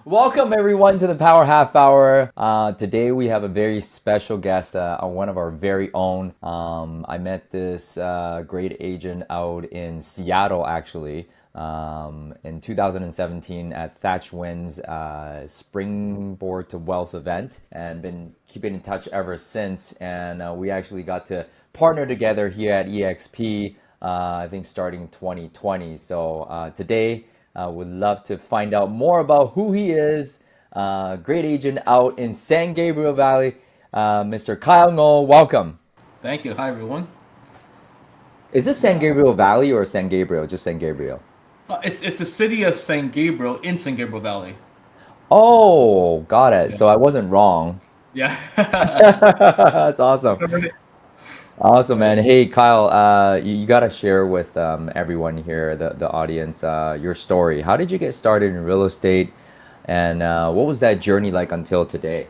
Welcome everyone to the Power Half Hour. Today we have a very special guest, one of our very own. I met this great agent out in Seattle actually in 2017 at Thatch Wynn's Springboard to Wealth event, and been keeping in touch ever since. And we actually got to partner together here at EXP. I think starting 2020. So today. Would love to find out more about who he is. Great agent out in San Gabriel Valley, Mr. Kyle Ngo. Welcome. Thank you. Hi, everyone. Is this San Gabriel Valley or San Gabriel? Just San Gabriel. It's the city of San Gabriel in San Gabriel Valley. Oh, got it. Yeah. So I wasn't wrong. Yeah. That's awesome. Awesome, Right. man. Hey, Kyle, you got to share with everyone here, the audience, your story. How did you get started in real estate? And what was that journey like until today?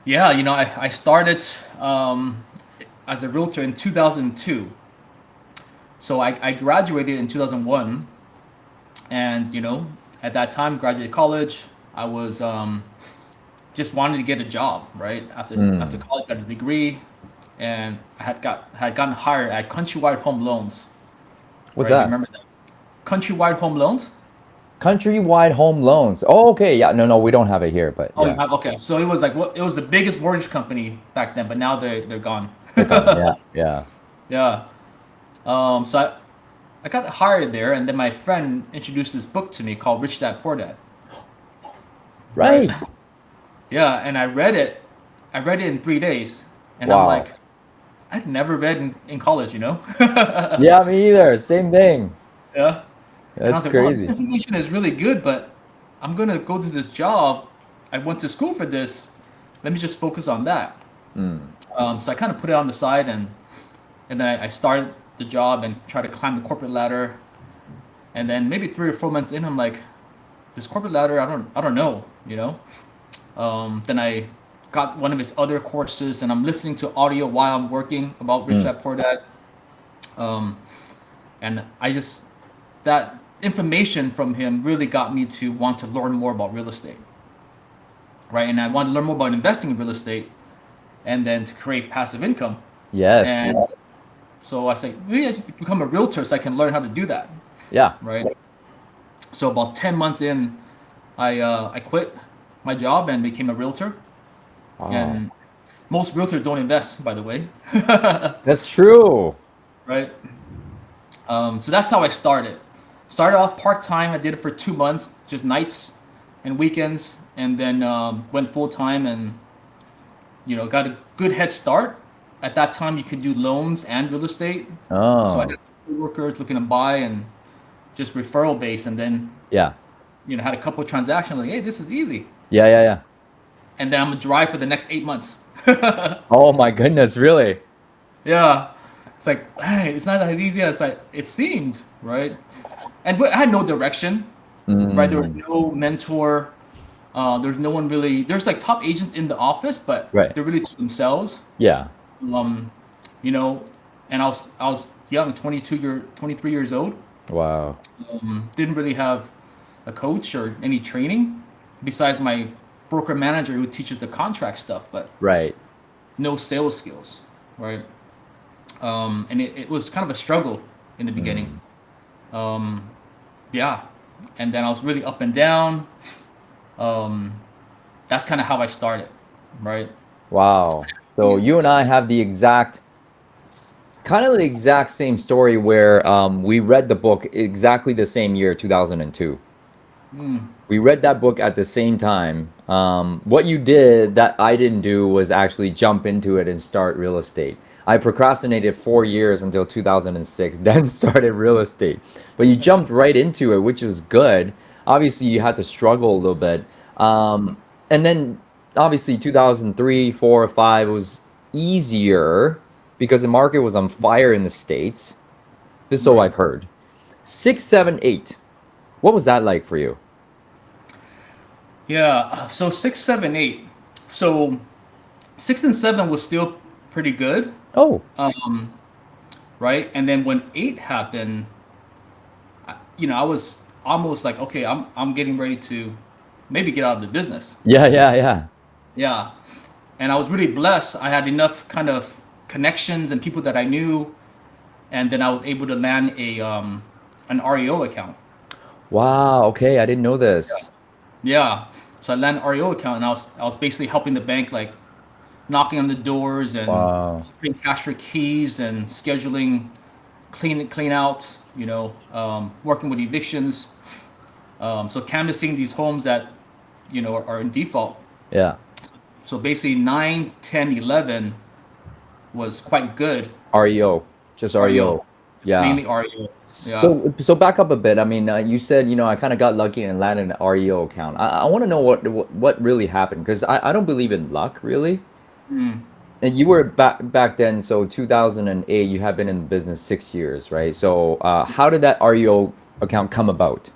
Yeah. I started as a realtor in 2002. So I graduated in 2001, and at that time, graduated college. I was just wanted to get a job, right? After Mm. college, got a degree, and I had gotten hired at Countrywide Home Loans, What's right? You that? remember that? Countrywide Home Loans. Countrywide home loans. Oh, okay. Yeah. No, no, we don't have it here, but Oh, you yeah, have, okay. So it was like what it was the biggest mortgage company back then, but now they're gone. they're gone. Yeah, yeah. Yeah. So I got hired there, and then my friend introduced this book to me called Rich Dad Poor Dad. Right. Right. Yeah, and I read it. I read it in 3 days, and I'm Wow. like, I'd never read in college. Yeah, me either. Same thing. Yeah. And I That's was like, wow, this crazy. information is really good, but I'm gonna go to this job. I went to school for this. Let me just focus on that. Mm. So I kind of put it on the side, and then I started the job and tried to climb the corporate ladder. And then maybe 3 or 4 months in, I'm like, this corporate ladder, I don't know. Then I got one of his other courses, and I'm listening to audio while I'm working about Rich Mm. Dad Poor Dad. Um, and I just that information from him really got me to want to learn more about real estate, right? And I wanted to learn more about investing in real estate, and then to create passive income. Yes. And so I said, maybe I just become a realtor so I can learn how to do that, Yeah. right? So about 10 months in, I quit my job and became a realtor. Wow. And most realtors don't invest, by the way, That's true. right? So that's how I started. Started off part time. I did it for 2 months, just nights and weekends, and then went full time and got a good head start. At that time, you could do loans and real estate. So I Oh, had some workers looking to buy and just referral based, and then yeah. had a couple of transactions. Like, hey, this is easy. Yeah, yeah, yeah. And then I'm gonna drive for the next 8 months. Oh my goodness, really? Yeah, it's like, hey, it's not as easy as it seemed, right? And but I had no direction, right? There was Mm. no mentor. There's no one really. There's like top agents in the office, but Right. they're really to themselves. Yeah. Um, you know, and I was young, 23 years old. Wow. Didn't really have a coach or any training besides my broker manager who teaches the contract stuff, but Right. no sales skills, right? And it was kind of a struggle in the beginning. Mm. Um, yeah, and then I was really up and down. Um, that's kind of how I started, right? Wow. So you and Years. I have kind of the exact same story where we read the book exactly the same year, 2002. Mm, We read that book at the same time. What you did that I didn't do was actually jump into it and start real estate. I procrastinated 4 years until 2006, then started real estate. But you jumped right into it, which was good. Obviously, you had to struggle a little bit. And then obviously 2003, 4, 5 was easier because the market was on fire in the States. This is so right. I've heard. 6, 7, 8. What was that like for you? Yeah. So 6, 7, 8. So 6 and 7 was still pretty good, Oh. right? And then when 8 happened, I almost like, okay, I'm getting ready to maybe get out of the business. Yeah, yeah, yeah. Yeah, and I was really blessed. I had enough kind of connections and people that I knew, and then I was able to land a an REO account. Wow, okay, I didn't know this. Yeah, so I landed an REO account, and I was basically helping the bank, like knocking on the doors and Wow. putting cash for keys and scheduling clean out. Working with evictions. So canvassing these homes that are in default. Yeah. So basically 9, 10, 11 was quite good. REO, just REO, REO. just Yeah. mainly REO. Yeah. So back up a bit. I mean, you said, I kind of got lucky and landed an REO account. I want to know what really happened because I don't believe in luck really. Mm. And you were back then, so 2008, you have been in the business 6 years, right? So how did that REO account come about?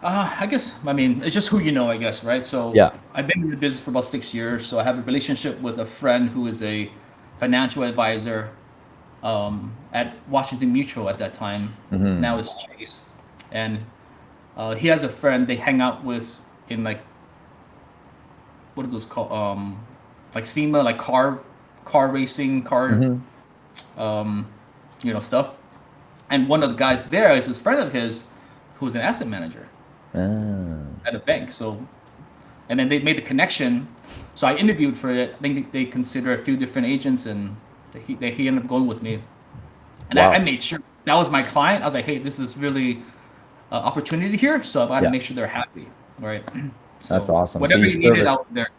I guess, I mean, it's just who you know, I guess, right? So Yeah. I've been in the business for about 6 years. So I have a relationship with a friend who is a financial advisor at Washington Mutual at that time. Hmm. Now it's Chase. And he has a friend they hang out with in like, what is those called? Like SEMA, like car racing, Hmm. um, stuff. And one of the guys there is his friend of his who's an asset manager Ah, at a bank. So, and then they made the connection. So I interviewed for it. I think they consider a few different agents, and he ended up going with me. And I wow. made sure that was my client. I was like, hey, this is really opportunity here, so I got to Yeah, make sure they're happy, right? that's So awesome. So whatever you you needed service, out there.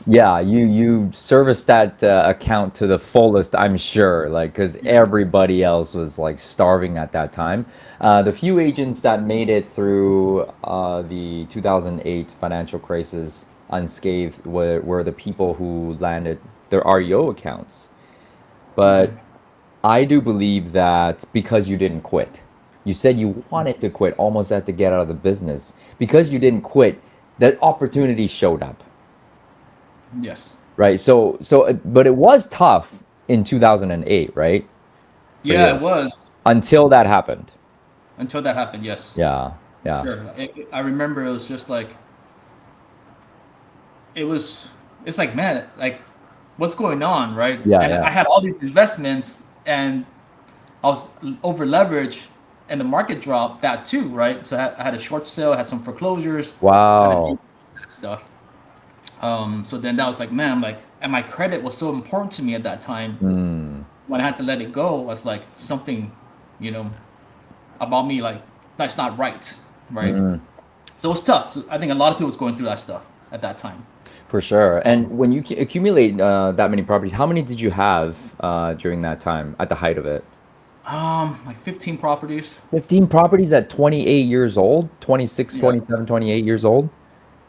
yeah, you service that account to the fullest, I'm sure, like because Yeah. everybody else was like starving at that time. The few agents that made it through the 2008 financial crisis unscathed were the people who landed their REO accounts. But Mhm. I do believe that because you didn't quit, you said you wanted to quit, almost had to get out of the business. Because you didn't quit, that opportunity showed up, Yes. right? But it was tough in 2008, right? For Yeah, you it was until that happened. until that happened. Yes, Yeah, for yeah, sure. I remember it was just like it was. It's like, man, like what's going on, right? yeah, And yeah. I had all these investments, and I was over leveraged, and the market dropped that too, right? So I had a short sale, I had some foreclosures, I had to deal Wow. with that stuff. So then that was like, man, I'm like, and my credit was so important to me at that time. Mm, When I had to let it go, I was like something, you know, about me, like that's not right, right? mm. So it was tough. So I think a lot of people was going through that stuff at that time. For sure. And Um, when you accumulate that many properties, how many did you have during that time at the height of it? like 15 properties. 15 properties at 28 years old, 26, Yeah, 27, 28 years old.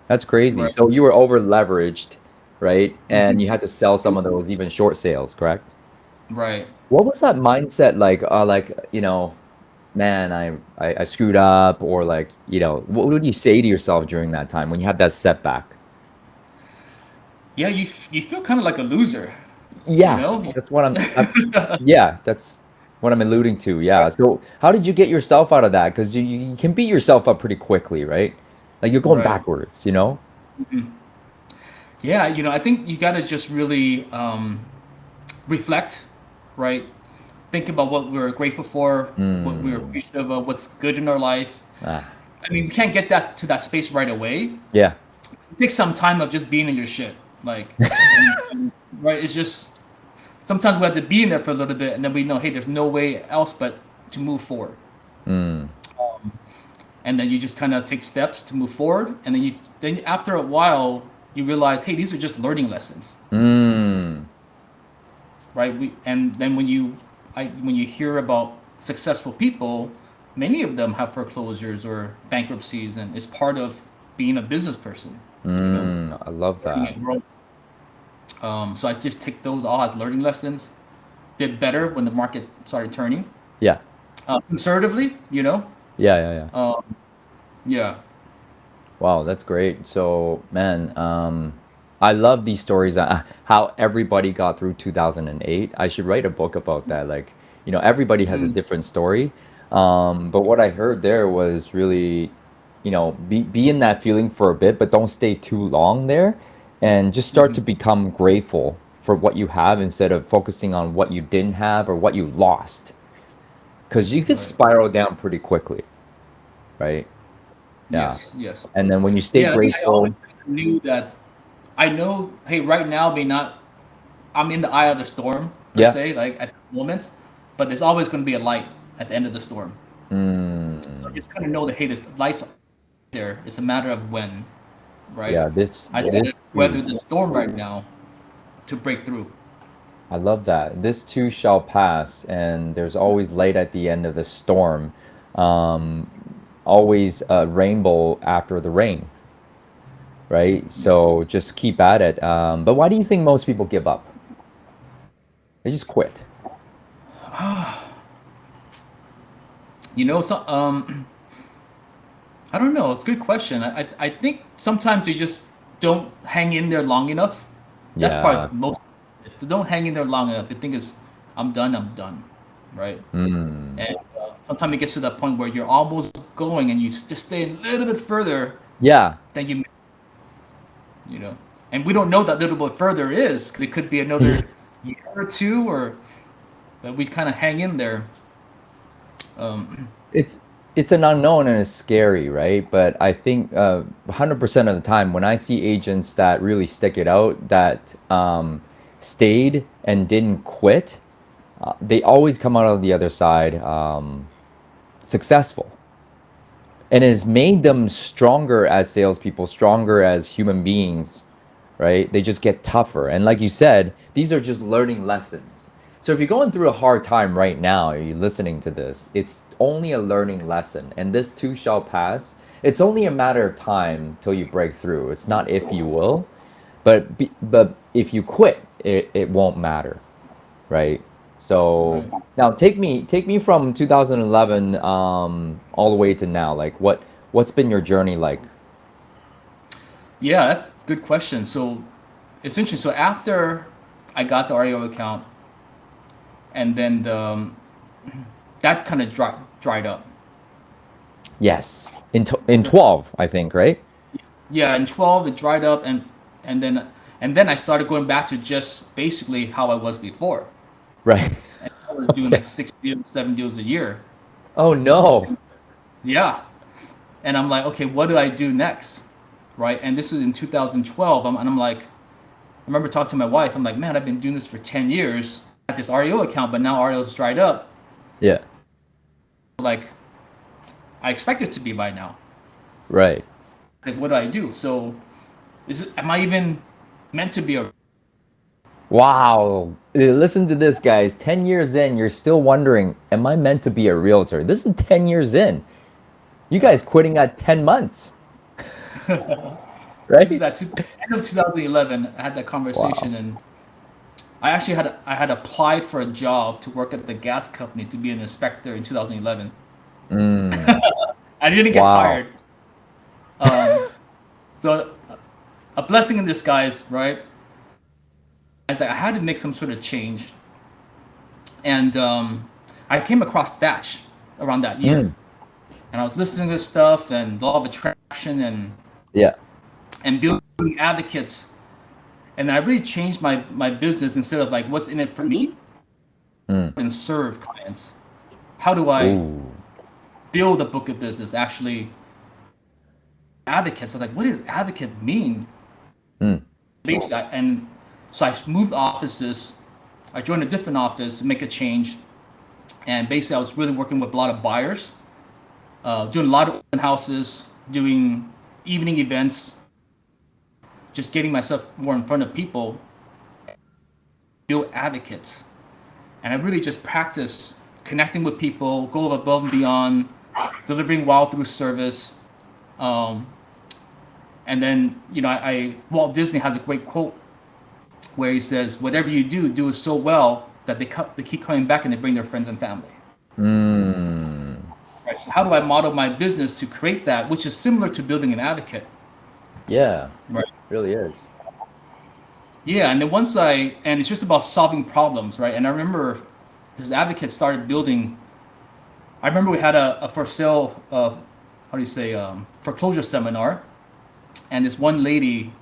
That's crazy. right. So you were over leveraged, right? And Mhm. you had to sell some of those even short sales, correct? Right. What was that mindset like? Man, I screwed up, or like, what would you say to yourself during that time when you had that setback? Yeah, you feel kind of like a loser, you Yeah, know? that's what yeah, that's what I'm alluding to. Yeah. So how did you get yourself out of that? Because you can beat yourself up pretty quickly, right? Like you're going Right. backwards, you know? Yeah, I think you got to just really reflect, right? Think about what we're grateful for, what we're Mm. appreciative of, what's good in our life. Ah, I mean, we can't get that to that space right away. yeah. It takes some time of just being in your shit, like, and right. It's just sometimes we have to be in there for a little bit, and then we know, hey, there's no way else but to move forward. Mm. And then you just kind of take steps to move forward, and then after a while you realize, hey, these are just learning lessons, Mm. right? And then when you hear about successful people, many of them have foreclosures or bankruptcies, and it's part of being a business person, you know, Mm. I love learning that. and growing. So I just take those all as learning lessons. Did better when the market started turning. Yeah. Conservatively, Yeah, yeah, yeah. um, yeah. Wow, that's great. So, man, I love these stories, how everybody got through 2008. I should write a book about that. Like, everybody has a Mm, different story. But what I heard there was really, be in that feeling for a bit, but don't stay too long there, and just start to Hmm. become grateful for what you have instead of focusing on what you didn't have or what you lost, because you could Right. spiral down pretty quickly, right? Yeah. Yes. Yes. And then when you stay Yeah. I think I grateful, always kind of knew that. I know. Hey, right now may not. I'm in the eye of the storm per yeah. se, like at the moment, but there's always going to be a light at the end of the storm. So I Mm, just kind of know that hey, there's lights there. It's a matter of when, right? yeah, this I just this gotta too. weather the storm right now to break through. I love that. This too shall pass, and there's always light at the end of the storm. Um, Always a rainbow after the rain, right? Yes. So just keep at it. But why do you think most people give up? They just quit. So I don't know. It's a good question. I think sometimes you just don't hang in there long enough. That's Yeah. probably most. If they don't hang in there long enough, they think it's I'm done, right? Mm. And sometimes it gets to that point where you're almost going, and you just stay a little bit further Yeah. than you know. And we don't know that little bit further is. 'Cause it could be another year or two, or but we kind of hang in there. Um, It's it's an unknown and it's scary, right? But I think 100% of the time when I see agents that really stick it out, that stayed and didn't quit, they always come out of the other side successful. And it has made them stronger as salespeople, stronger as human beings, right? They just get tougher. And like you said, these are just learning lessons. So if you're going through a hard time right now, you're listening to this, it's only a learning lesson. And this too shall pass. It's only a matter of time till you break through. It's not if you will, but if you quit, it won't matter, right? So right. now take me from 2011 all the way to now. Like what's been your journey like? Yeah, that's a good question. So it's interesting. So after I got the REO account, and then that kind of dried up. Yes. In 12, I think, right? Yeah, in 12 it dried up, and then I started going back to just basically how I was before. Right. And I was doing Okay. like 6 deals, 7 deals a year. Oh no. Yeah, and I'm like, okay, what do I do next, right? And this is in 2012. And I'm like, I remember talking to my wife. I'm like, man, I've been doing this for 10 years. I had this REO account, but now REO's dried up. Yeah. Like I expect it to be by now. Right. Like, what do I do? So, am I even meant to be a? Wow. Listen to this, guys. 10 years in, you're still wondering, am I meant to be a realtor? This is 10 years in. You Yeah. guys quitting at 10 months, This is right? at end of 2011. I had that Wow. conversation, and I had applied for a job to work at the gas company to be an inspector in 2011. Mm. I didn't get Wow. hired. Um, so a blessing in disguise, right? I had to make some sort of change, and I came across Thatch around that year, Mm. and I was listening to stuff and law of attraction Yeah. and building advocates, and I really changed my business instead of like what's in it for me Mm. and serve clients. How do I Ooh. build a book of business? Actually, advocates. I'm like, what does advocate mean? Mm. And so I moved offices. I joined a different office to make a change, and basically I was really working with a lot of buyers, doing a lot of open houses, doing evening events, just getting myself more in front of people, build advocates. And I really just practice connecting with people, go above and beyond, delivering wow through service. Um, and then, Walt Disney has a great quote where he says, "Whatever you do, do it so well that they keep coming back and they bring their friends and family." Mm. Right. So how do I model my business to create that, which is similar to building an advocate? Yeah. Right. Really is. Yeah, and then and it's just about solving problems, right? And I remember this advocate started building. I remember we had a for sale how do you say, foreclosure seminar, and this one lady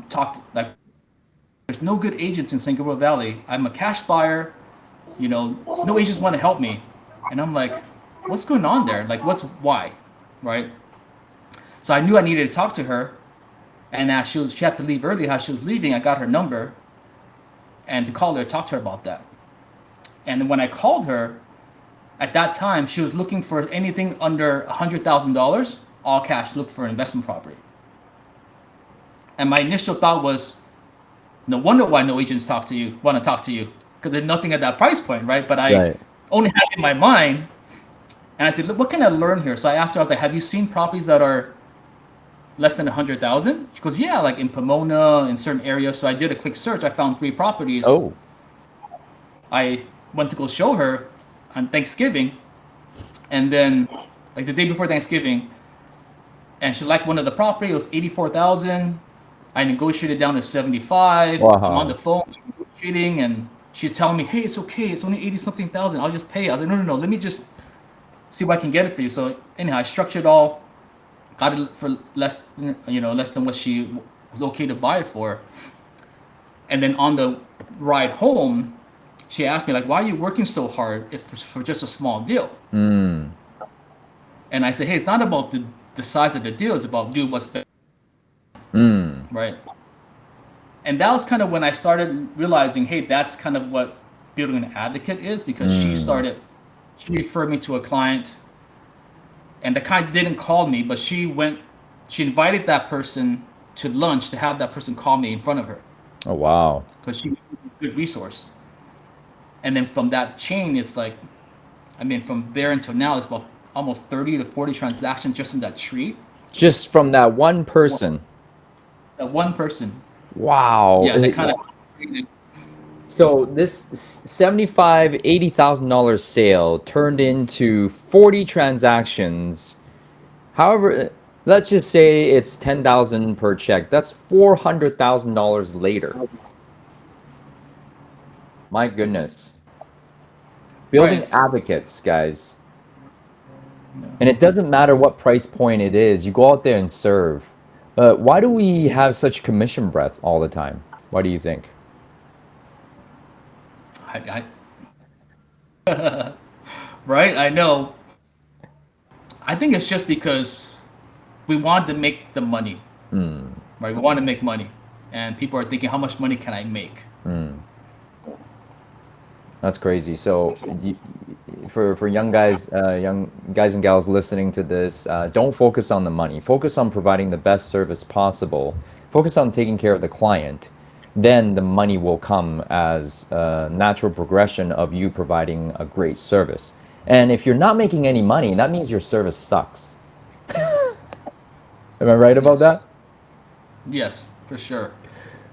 talked like, there's no good agents in San Gabriel Valley. I'm a cash buyer, no agents want to help me. And I'm like, what's going on there? Like, why? Right? So I knew I needed to talk to her. And as she had to leave early, as she was leaving, I got her number and to call her, talk to her about that. And then when I called her, at that time, she was looking for anything under $100,000, all cash, look for an investment property. And my initial thought was, no wonder why no agents want to talk to you, because there's nothing at that price point, right? But I Right. only had it in my mind, and I said, look, what can I learn here? So I asked her, I was like, have you seen properties that are less than 100,000? She goes, yeah, like in Pomona, in certain areas. So I did a quick search. I found 3 properties. Oh. I went to go show her on Thanksgiving, and then like the day before Thanksgiving, and she liked one of the property. It was 84,000. I negotiated down to 75. Wow. I'm on the phone negotiating, and she's telling me, hey, it's okay. It's only 80 something thousand. I'll just pay. I was like, no. Let me just see what I can get it for you. So anyhow, I structured it all, got it for less than what she was okay to buy it for. And then on the ride home, she asked me, like, why are you working so hard if for just a small deal? Mm. And I said, hey, it's not about the size of the deal. It's about do what's better. Mm. Right. And that was kind of when I started realizing, hey, that's kind of what building an advocate is, because she referred me to a client, and the client didn't call me, but she invited that person to lunch to have that person call me in front of her. Oh, wow. Because she was a good resource. And then from that chain, it's like, from there until now, it's about almost 30 to 40 transactions just in that tree. Just from that one person. That one person. Wow. Yeah, they kind of. So this $75,000, $80,000 sale turned into 40 transactions. However, let's just say it's $10,000 per check. That's $400,000 later. My goodness. Building Right. advocates, guys. And it doesn't matter what price point it is. You go out there and serve. Why do we have such commission breath all the time? Why do you think? Right, I know. I think it's just because we want to make the money. Right, we want to make money, and people are thinking, how much money can I make? That's crazy. So, for young guys and gals listening to this, don't focus on the money. Focus on providing the best service possible. Focus on taking care of the client. Then the money will come as a natural progression of you providing a great service. And if you're not making any money, that means your service sucks. Am I right about that? Yes, for sure.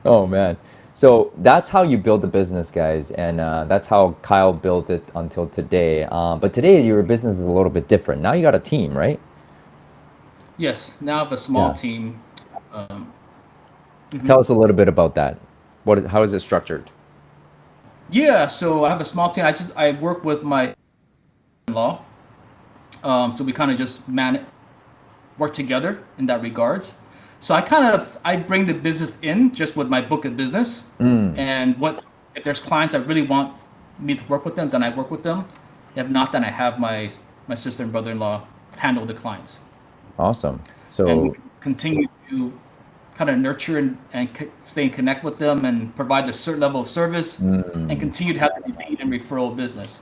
Oh man. So that's how you build the business, guys, and that's how Kyle built it until today. But today your business is a little bit different. Now you got a team, right? Yes, now I have a small team. Tell us a little bit about that. How is it structured? Yeah, so I have a small team. I work with my in-law. So we kind of just work together in that regards. So I bring the business in just with my book of business, and if there's clients that really want me to work with them, then I work with them. If not, then I have my sister and brother-in-law handle the clients. Awesome. And we So continue to kind of nurture and stay and connect with them and provide a certain level of service, and continue to have the repeat and referral business.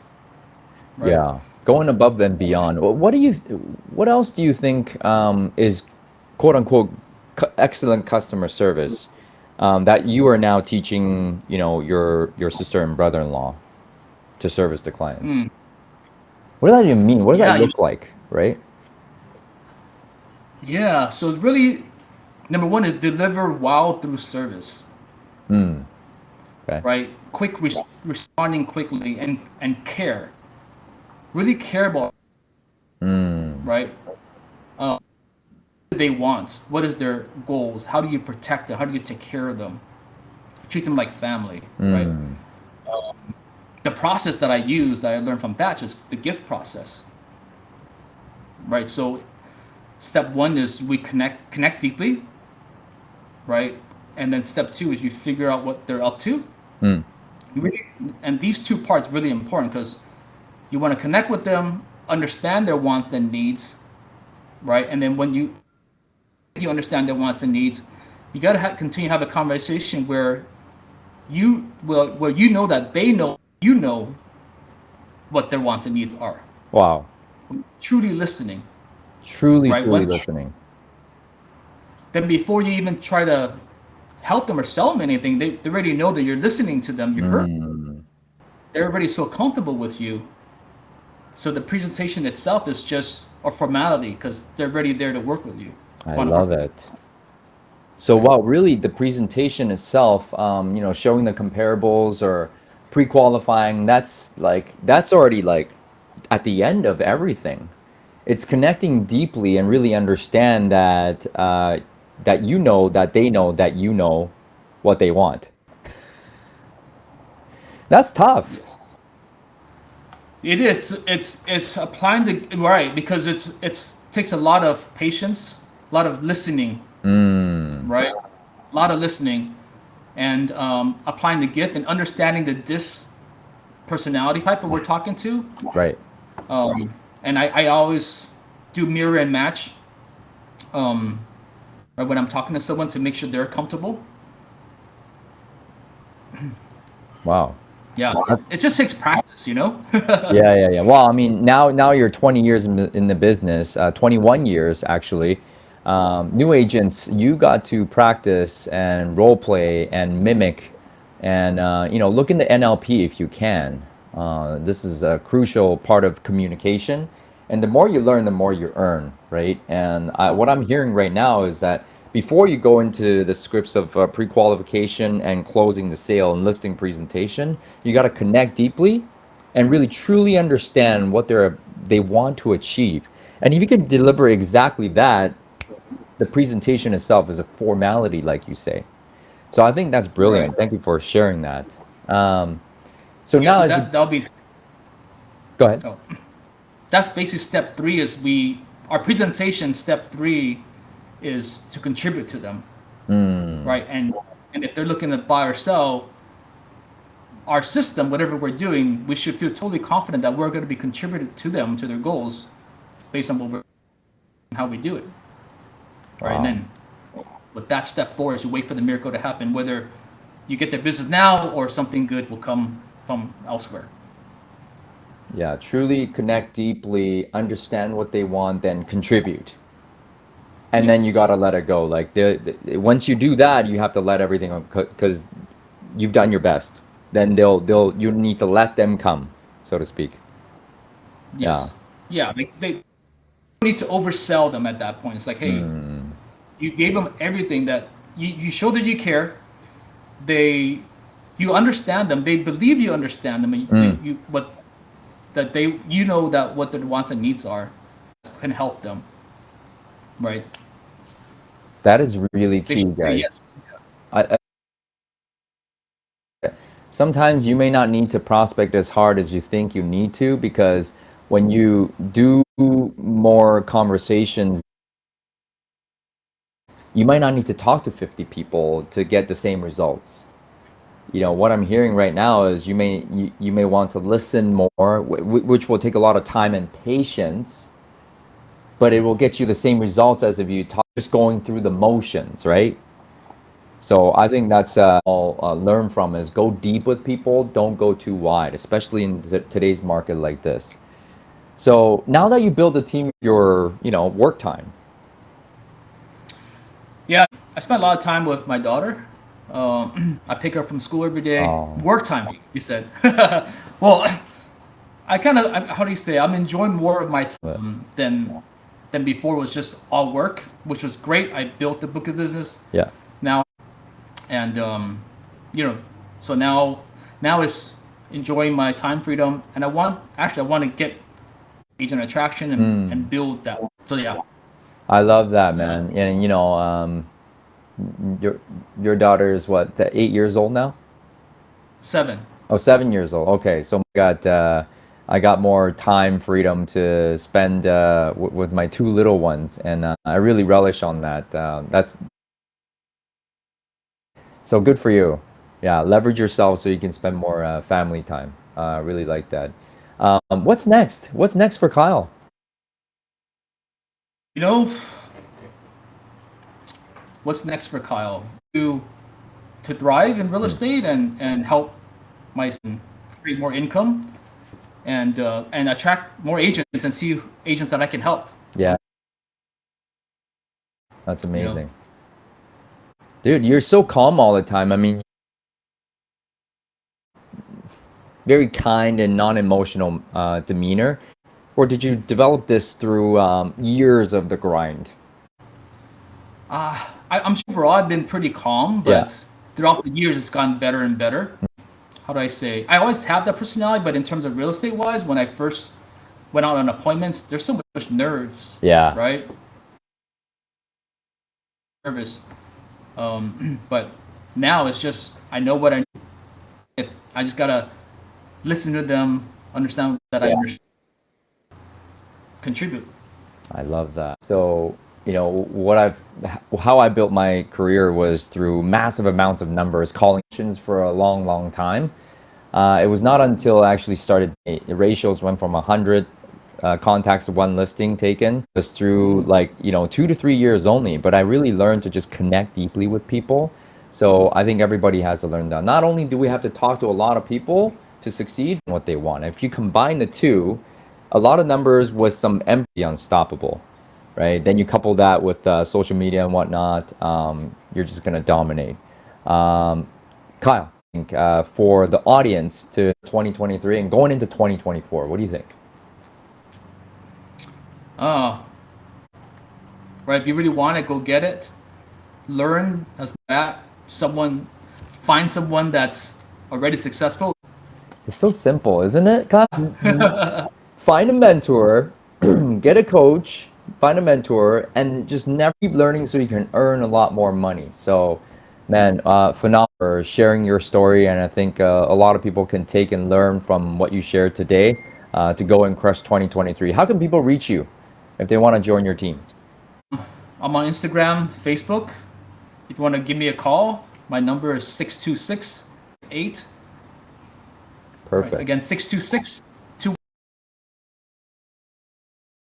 Right? yeah, going above and beyond. What else do you think is quote unquote excellent customer service that you are now teaching, your sister and brother-in-law to service the clients? What does that even mean? What does Yeah, that look like, right? yeah. So it's really, number one is deliver wow through service. Okay. Right? Quick responding quickly and care. Really care about, right? What do they want? What is their goals? How do you protect them? How do you take care of them? Treat them like family, right? The process that I use that I learned from Batch is the gift process. right? So step one is we connect deeply, right? And then step two is you figure out what they're up to. Mm. Really, and these two parts really important because you want to connect with them, understand their wants and needs, right? And then when you understand their wants and needs, you got to continue to have a conversation where where you know that they know you know what their wants and needs are. Wow. Truly listening, Truly, right? truly Once listening. then before you even try to help them or sell them anything, they already know that you're listening to them. You heard. Mm. They're already so comfortable with you. So the presentation itself is just a formality because they're already there to work with you. I Want to work love with you. it. So, Right. wow, really, the presentation itself, showing the comparables or pre-qualifying, that's already like at the end of everything. It's connecting deeply and really understand that that you know that they know that you know what they want. That's tough. Yes. It is. It's applying the right because it's takes a lot of patience, a lot of listening, Mm, right? A lot of listening, and applying the gift and understanding the dis personality type that we're talking to. right. And I always do mirror and match um, right when I'm talking to someone to make sure they're comfortable. Wow. Yeah, That's it just takes practice, you know. Yeah, yeah, yeah. Well, I mean, now you're 20 years in the business, 21 years actually. New agents, you got to practice and role play and mimic, and look into NLP if you can. This is a crucial part of communication, and the more you learn, the more you earn, right? And what I'm hearing right now is that before you go into the scripts of pre-qualification and closing the sale and listing presentation, you got to connect deeply and really truly understand what they want to achieve. And if you can deliver exactly that, the presentation itself is a formality, like you say. So I think that's Right. brilliant. Thank you for sharing that. Um, so Yeah. now So as we that'll be go ahead. oh, that's basically step three. Is we our presentation step three is to contribute to them, Mm, right? And if they're looking to buy or sell our system, whatever we're doing, we should feel totally confident that we're going to be contributed to them to their goals based on what we're how we do it, right? And wow. then with that step four is you wait for the miracle to happen, whether you get their business now or something good will come from elsewhere. Yeah, truly connect deeply, understand what they want, then contribute. And then you Yes. got to let it go. Like once you do that, you have to let everything because you've done your best. Then they'll you need to let them come, so to speak. Yeah. Yes. Yeah. They need to oversell them at that point. It's like, hey, Mm, you gave them everything that you show that you care. They, you understand them. They believe you understand them. mm. You but that they, you know that what their wants and needs are, can help them, right? That is really They key, should say guys. yes. I, sometimes you may not need to prospect as hard as you think you need to because when you do more conversations, you might not need to talk to 50 people to get the same results. What I'm hearing right now is you may want to listen more, which will take a lot of time and patience, but it will get you the same results as if you talk just going through the motions, right? So I think that's all learn from is go deep with people, don't go too wide, especially in today's market like this. So now that you build a team, your work time. Yeah, I spent a lot of time with my daughter. I pick her up from school every day. Oh, Work time, you said. Well, I kind of, how do you say? I'm enjoying more of my but time than before. It was just all work, which was great. I built the book of business yeah. now, and you know, so now it's enjoying my time freedom, and I want to get agent attraction Mm. and build that. So yeah, I love that, yeah, man. And your daughter is what, 8 years old now? 7. Oh, 7 years old. Okay, so we got I got more time freedom to spend with my two little ones, and I really relish on that. That's so good for you. Yeah, leverage yourself so you can spend more family time. I really like that. What's next? What's next for Kyle? You know, what's next for Kyle? To thrive in real Mm, estate and help my son create more income and attract more agents and see agents that I can help. yeah, that's You know, amazing. Dude, you're so calm all the time. I mean, very kind and non-emotional demeanor. Or did you develop this through years of the grind? I'm sure overall I've been pretty calm, Yeah. but throughout the years it's gotten better and better. How do I say? I always had that personality, but in terms of real estate wise, when I first went out on appointments, there's so much nerves, Yeah. right? Nervous. But now it's just I know what I need. I just gotta listen to them, understand that I Yeah. understand, contribute. I love that. So, what how I built my career was through massive amounts of numbers, calling for a long, long time. It was not until I actually started, the ratios went from 100 contacts to one listing taken, was through like, 2 to 3 years only. But I really learned to just connect deeply with people. So I think everybody has to learn that. Not only do we have to talk to a lot of people to succeed in what they want, if you combine the two, a lot of numbers with some empty unstoppable, right? Then you couple that with social media and whatnot, you're just going to dominate. Um, Kyle, I think, for the audience to 2023 and going into 2024, what do you think? Uh, right. If you really want it, go get it. Learn as that someone find someone that's already successful. It's so simple, isn't it, Kyle? Find a mentor, get a coach, find a mentor, and just never keep learning so you can earn a lot more money. So, man, phenomenal for sharing your story, and I think a lot of people can take and learn from what you shared today to go and crush 2023. How can people reach you if they want to join your team? I'm on Instagram, Facebook. If you want to give me a call, my number is 626 8. Right. Perfect. Again, 626